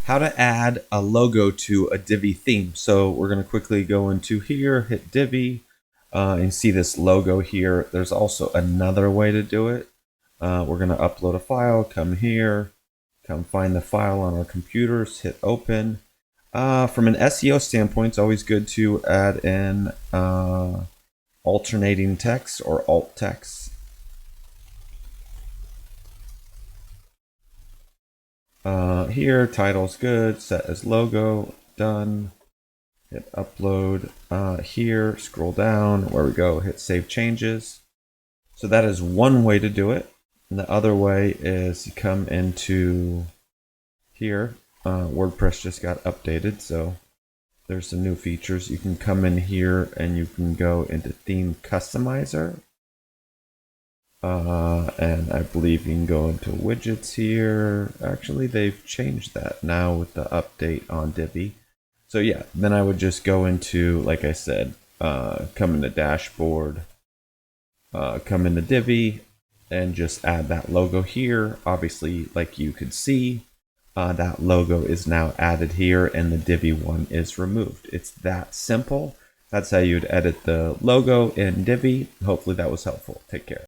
how to add a logo to a Divi theme. So we're going to quickly go into here, hit Divi, and see this logo here. There's also another way to do it. We're going to upload a file, come here, come find the file on our computers, hit open. From an SEO standpoint, it's always good to add in alternating text or alt text. Here, title's good, set as logo, done. Hit upload. Here, scroll down, where we go, hit save changes. So that is one way to do it. And the other way is you come into here. WordPress just got updated, so there's some new features. You can come in here and you can go into theme customizer. And I believe you can go into widgets here. Actually, they've changed that now with the update on Divi. So yeah, then I would just go into, like I said, come into dashboard, come into Divi, and just add that logo here. Obviously, like you could see, that logo is now added here and the Divi one is removed. It's that simple. That's how you'd edit the logo in Divi. Hopefully that was helpful. Take care.